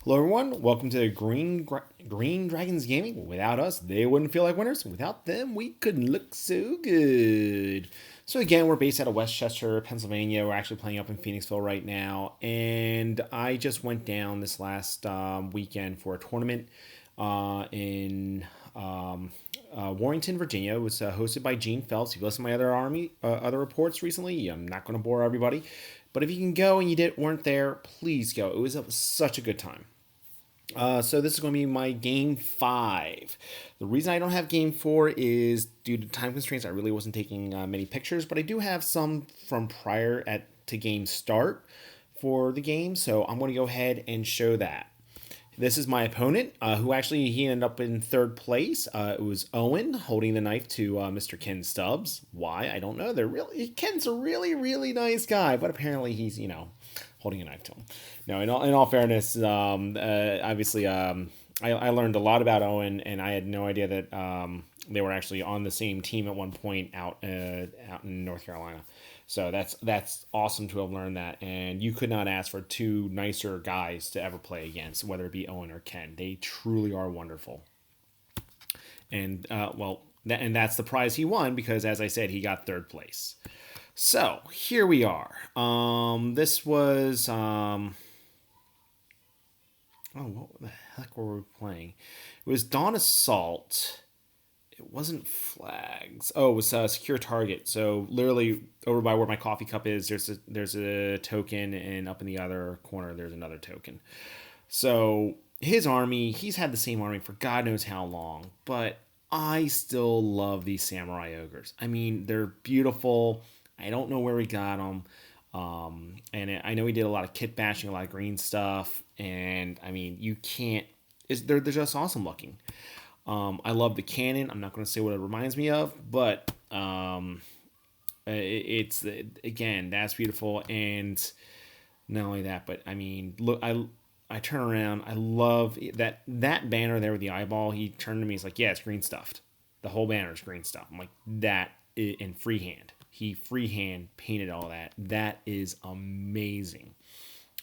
Hello, everyone. Welcome to Green Dragons Gaming. Without us, they wouldn't feel like winners. Without them, we couldn't look so good. So again, we're based out of Westchester, Pennsylvania. We're actually playing up in Phoenixville right now, and I just went down this last weekend for a tournament in Warrington, Virginia. It was hosted by Gene Phelps. If you listened to my other reports recently, I'm not going to bore everybody. But if you can go and you weren't there, please go. It was such a good time. So this is going to be my game 5. The reason I don't have game 4 is due to time constraints. I really wasn't taking many pictures, but I do have some from prior to game start for the game. So I'm going to go ahead and show that. This is my opponent, who actually he ended up in 3rd place. It was Owen holding the knife to Mr. Ken Stubbs. Why? I don't know. Ken's a really, really nice guy, but apparently he's, holding a knife to him. No, in all fairness, obviously, I learned a lot about Owen, and I had no idea that they were actually on the same team at one point out in North Carolina. So that's awesome to have learned that, and you could not ask for 2 nicer guys to ever play against, whether it be Owen or Ken. They truly are wonderful. And that's the prize he won because, as I said, he got 3rd place. So here we are. This was what the heck were we playing? It was Dawn Assault. It wasn't flags. Oh, it was secure target. So literally over by where my coffee cup is, there's a token, and up in the other corner there's another token. So his army, he's had the same army for God knows how long, but I still love these samurai ogres. I mean, they're beautiful. I don't know where we got them. And I know he did a lot of kit bashing, a lot of green stuff, and I mean, they're just awesome looking. I love the cannon. I'm not going to say what it reminds me of, but it's again, that's beautiful. And not only that, but I mean, look, I turn around. I love that banner there with the eyeball. He turned to me. He's like, "Yeah, it's green stuffed. The whole banner is green stuff." I'm like, "That in freehand." He freehand painted all that. That is amazing.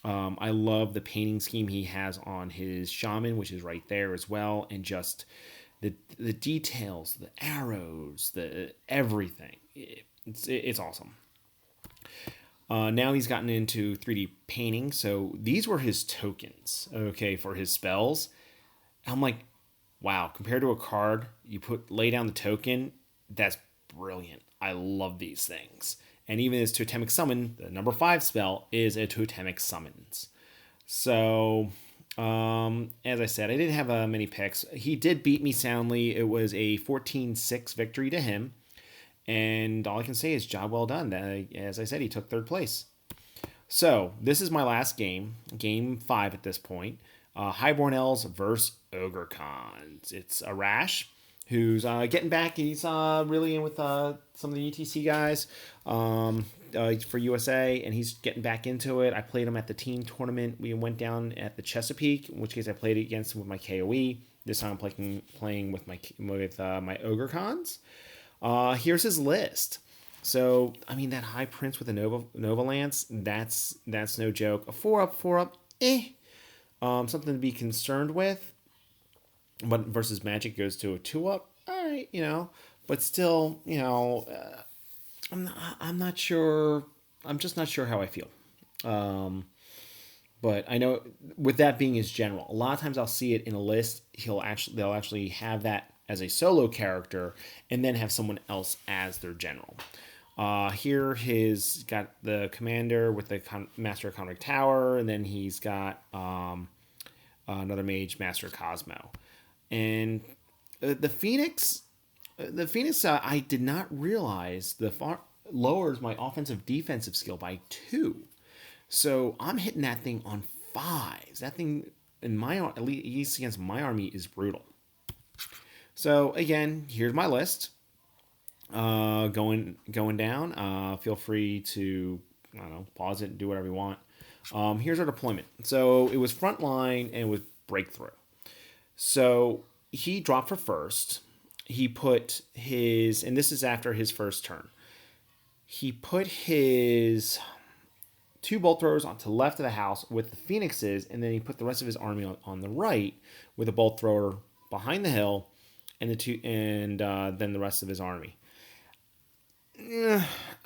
I love the painting scheme he has on his shaman, which is right there as well, and just the details, the arrows, the everything. It's awesome. Now he's gotten into 3D painting, so these were his tokens, okay, for his spells. I'm like, wow, compared to a card, you lay down the token, that's brilliant. I love these things. And even his Totemic Summon, the number 5 spell, is a Totemic Summons. So, as I said, I didn't have many picks. He did beat me soundly. It was a 14-6 victory to him. And all I can say is job well done. As I said, he took 3rd place. So, this is my last game. Game 5 at this point. Highborn Elves versus Ogre Khans. It's Arash, who's getting back. He's really in with some of the UTC guys for USA, and he's getting back into it. I played him at the team tournament. We went down at the Chesapeake, in which case I played against him with my KOE. This time I'm playing with my Ogre Khans. Here's his list. So, I mean, that High Prince with a Nova Lance, that's no joke. A 4-up, something to be concerned with. But versus Magic goes to a 2-up. All right, but still, I'm not sure. I'm just not sure how I feel. But I know with that being his general, a lot of times I'll see it in a list. They'll actually have that as a solo character and then have someone else as their general. Here he's got the commander with the Master of Convict Tower, and then he's got another mage, Master Cosmo. And the Phoenix, I did not realize lowers my offensive defensive skill by 2. So I'm hitting that thing on 5s. That thing at least against my army is brutal. So again, here's my list. Going down. Feel free to pause it and do whatever you want. Here's our deployment. So it was frontline and it was breakthrough. So he dropped for first. He put and this is after his first turn. He put his 2 bolt throwers on to the left of the house with the phoenixes, and then he put the rest of his army on the right with a bolt thrower behind the hill, and then the rest of his army.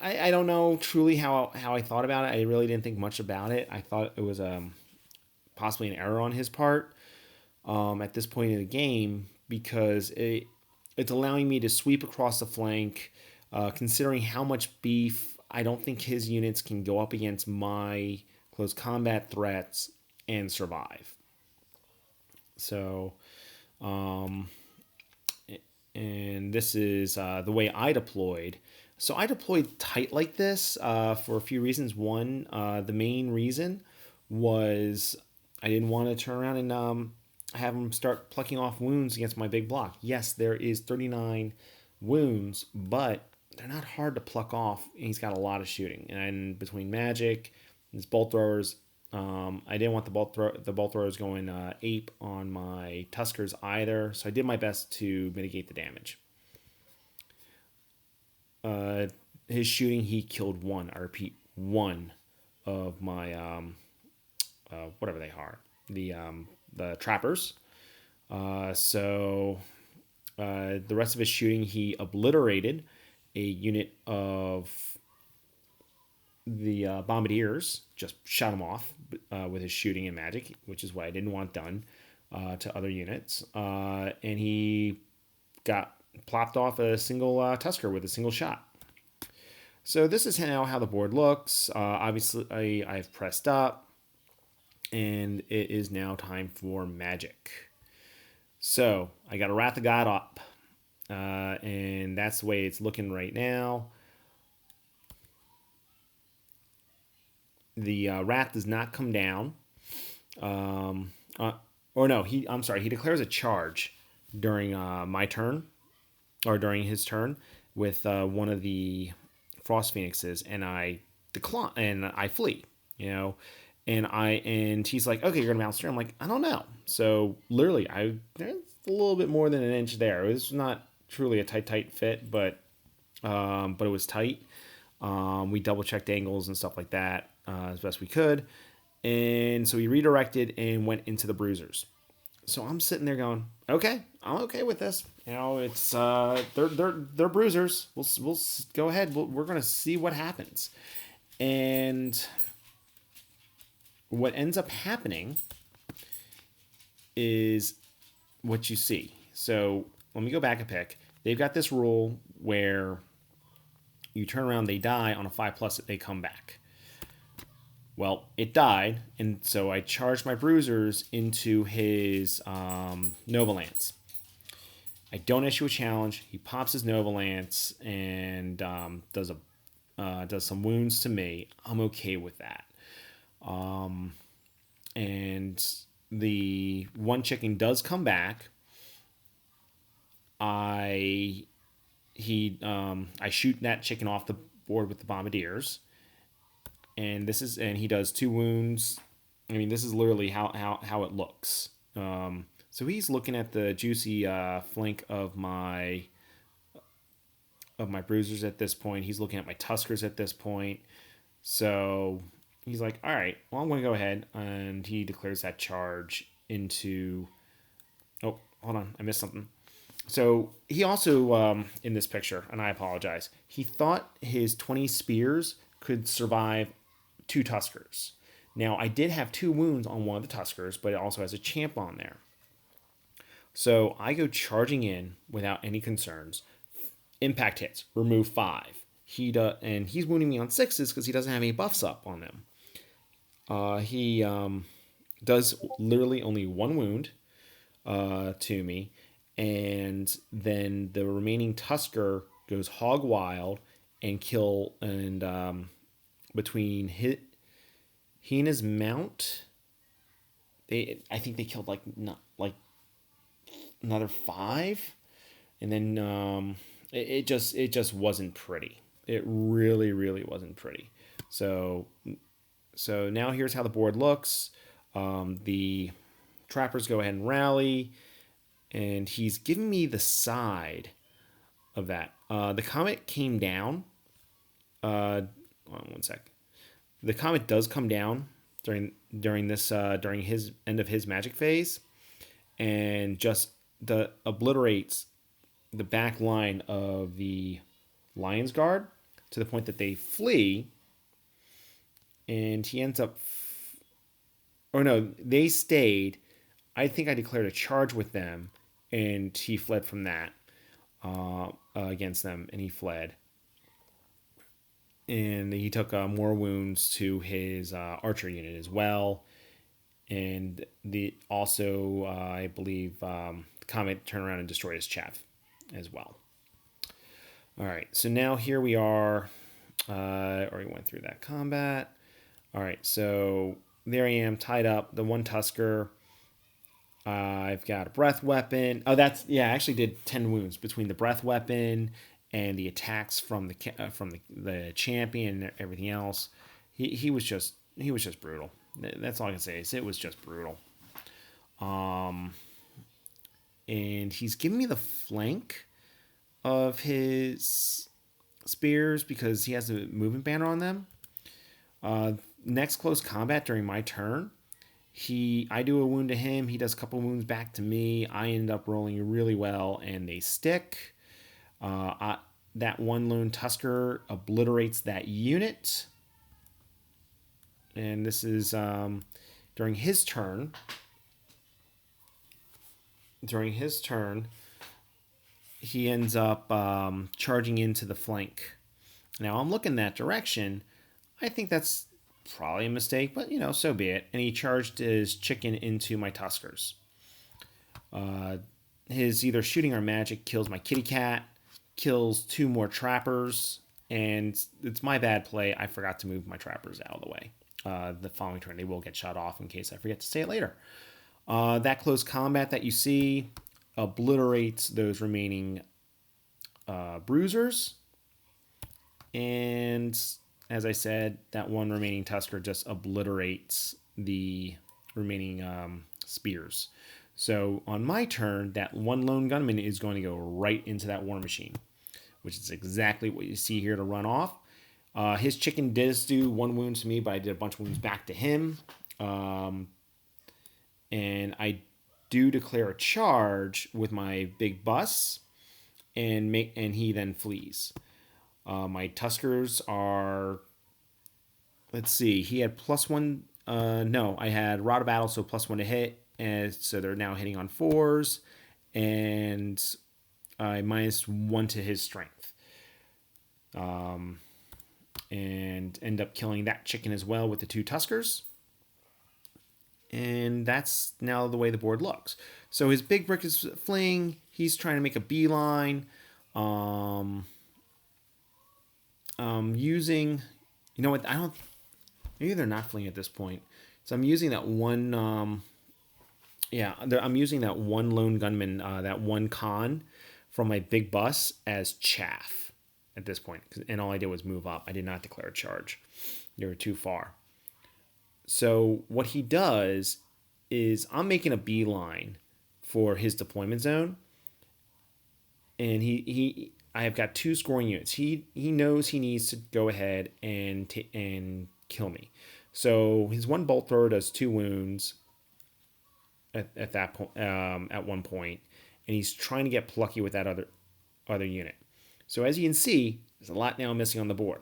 I don't know truly how I thought about it. I really didn't think much about it. I thought it was possibly an error on his part at this point in the game, because it's allowing me to sweep across the flank, considering how much beef. I don't think his units can go up against my close combat threats and survive. So, and this is the way I deployed. So I deployed tight like this for a few reasons. One, the main reason was I didn't want to turn around and have him start plucking off wounds against my big block. Yes, there is 39 wounds, but they're not hard to pluck off. He's got a lot of shooting, and between magic and his bolt throwers, I didn't want the bolt throwers going ape on my Tuskers either. So I did my best to mitigate the damage. His shooting, he killed one. I repeat, one of my whatever they are, the trappers. So the rest of his shooting, he obliterated a unit of the bombardiers, just shot him off with his shooting and magic, which is what I didn't want done to other units. And he got plopped off a single Tusker with a single shot. So this is now how the board looks. Obviously, I've pressed up, and it is now time for magic. So I got a Wrath of God up, and that's the way it's looking right now. The Wrath does not come down. He declares a charge during my turn, or during his turn, with one of the Frost Phoenixes, and I decline, and I flee, and he's like, okay, you're gonna bounce through. I'm like, I don't know. So literally, there's a little bit more than an inch there. It was not truly a tight fit, but it was tight. We double checked angles and stuff like that as best we could, and so we redirected and went into the bruisers. So I'm sitting there going, okay, I'm okay with this. It's they're bruisers. We'll go ahead. We're gonna see what happens, and what ends up happening is what you see. So let me go back a pick. They've got this rule where you turn around, they die on a 5+, they come back. Well, it died, and so I charged my bruisers into his Nova Lance. I don't issue a challenge. He pops his Nova Lance and does some wounds to me. I'm okay with that. And the one chicken does come back. I shoot that chicken off the board with the bombardiers. And he does 2 wounds. I mean, this is literally how it looks. So he's looking at the juicy flank of my bruisers at this point. He's looking at my Tuskers at this point. So he's like, all right, well, I'm going to go ahead. And he declares that charge into... Oh, hold on. I missed something. So he also, in this picture, and I apologize, he thought his 20 spears could survive 2 Tuskers. Now, I did have 2 wounds on one of the Tuskers, but it also has a champ on there. So I go charging in without any concerns. Impact hits, remove 5. And he's wounding me on 6s because he doesn't have any buffs up on them. He does literally only 1 wound to me, and then the remaining Tusker goes hog wild and between he and his mount, I think they killed like another 5, and then it just wasn't pretty. It really, really wasn't pretty. So now here's how the board looks. The trappers go ahead and rally, and he's giving me the side of that. The comet came down. Hold on one sec. The comet does come down during his end of his magic phase, and just obliterates the back line of the Lion's Guard to the point that they flee, and he ends up. Oh no, they stayed. I think I declared a charge with them, and he fled from that against them, and he fled. And he took more wounds to his archer unit as well. And the also, I believe, the comet turned around and destroyed his chaff as well. All right, so now here we are. Already went through that combat. All right, so there I am, tied up. The one Tusker. I've got a breath weapon. Oh, I actually did 10 wounds between the breath weapon and the attacks from the champion and everything else. He was just brutal. That's all I can say. It was just brutal. And he's giving me the flank of his spears because he has a movement banner on them. Next close combat during my turn, I do a wound to him. He does a couple wounds back to me. I end up rolling really well, and they stick. That one lone Tusker obliterates that unit. And this is during his turn. During his turn, he ends up charging into the flank. Now, I'm looking that direction. I think that's probably a mistake, but, so be it. And he charged his chicken into my Tuskers. His either shooting or magic kills my kitty cat, kills 2 more trappers, and it's my bad play. I forgot to move my trappers out of the way. The following turn, they will get shot off in case I forget to say it later. That close combat that you see obliterates those remaining bruisers. And as I said, that one remaining Tusker just obliterates the remaining spears. So on my turn, that one lone gunman is going to go right into that war machine, which is exactly what you see here to run off. His chicken does do 1 wound to me, but I did a bunch of wounds back to him. And I do declare a charge with my big bus, and he then flees. My Tuskers are, let's see, he had +1. No, I had Rod of Battle, so +1 to hit, and so they're now hitting on 4s, and I -1 to his strength. And end up killing that chicken as well with the 2 Tuskers. And that's now the way the board looks. So his big brick is fleeing. He's trying to make a beeline. Using, what? Maybe they're not fleeing at this point. So I'm using that one. I'm using that one lone gunman, that one con from my big bus as chaff at this point. And all I did was move up. I did not declare a charge. They were too far. So what he does is I'm making a beeline for his deployment zone, and I have got 2 scoring units. He knows he needs to go ahead and kill me. So his one bolt thrower does 2 wounds at that point, at one point, and he's trying to get plucky with that other unit. So as you can see, there's a lot now missing on the board.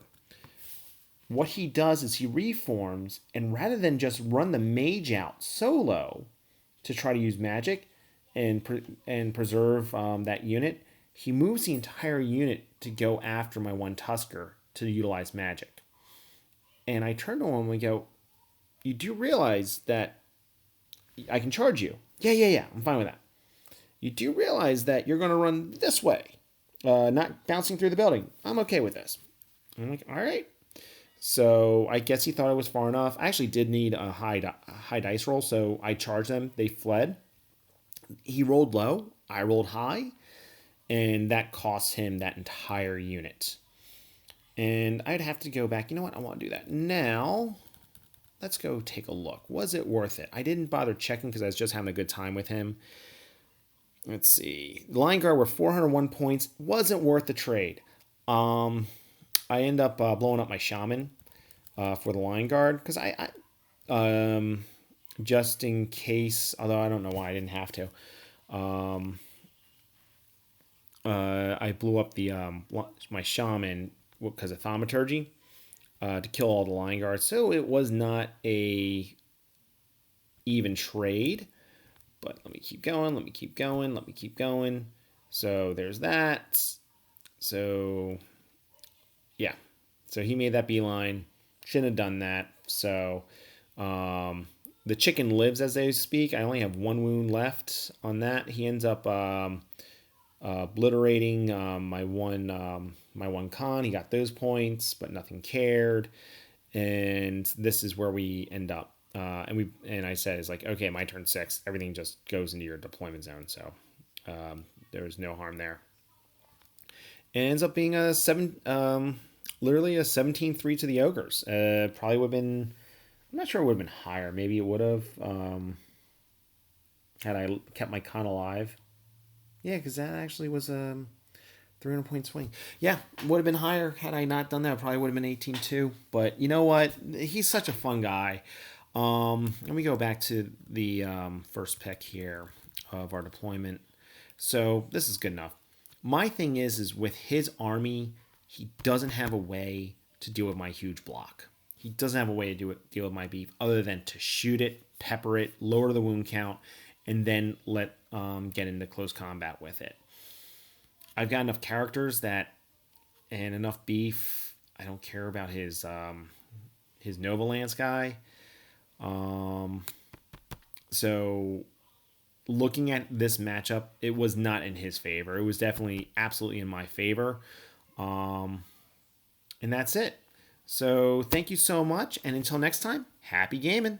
What he does is he reforms, and rather than just run the mage out solo to try to use magic and preserve that unit, he moves the entire unit to go after my one Tusker to utilize magic. And I turn to him and we go, "You do realize that I can charge you?" Yeah, I'm fine with that. "You do realize that you're going to run this way, not bouncing through the building?" "I'm okay with this." I'm like, all right. So I guess he thought it was far enough. I actually did need a high dice roll, so I charged them. They fled. He rolled low. I rolled high. And that cost him that entire unit. And I'd have to go back. You know what? I want to do that. Now, let's go take a look. Was it worth it? I didn't bother checking because I was just having a good time with him. Let's see. The Lion Guard were 401 points. Wasn't worth the trade. I end up blowing up my shaman. for the line guard because just in case, although I don't know why I didn't have to. I blew up the my shaman because of thaumaturgy to kill all the line guards, so it was not a even trade. But let me keep going. Let me keep going. Let me keep going. So there's that. So yeah, so he made that beeline. Shouldn't have done that. So the chicken lives as they speak. I only have one wound left on that. He ends up obliterating my one con. He got those points, but nothing cared. And this is where we end up. And I said it's like, okay, my turn 6. Everything just goes into your deployment zone. So there's no harm there. And it ends up being literally a 17-3 to the ogres. Probably would have been. I'm not sure it would have been higher. Maybe it would have had I kept my con alive. Yeah, because that actually was a 300-point swing. Yeah, would have been higher had I not done that. It probably would have been 18-2. But you know what? He's such a fun guy. Let me go back to the first pick here of our deployment. So this is good enough. My thing is with his army, he doesn't have a way to deal with my huge block. He doesn't have a way to deal with my beef other than to shoot it, pepper it, lower the wound count, and then let get into close combat with it. I've got enough characters and enough beef. I don't care about his Nova Lance guy. So looking at this matchup, it was not in his favor. It was definitely absolutely in my favor. And that's it. So thank you so much. And until next time, happy gaming.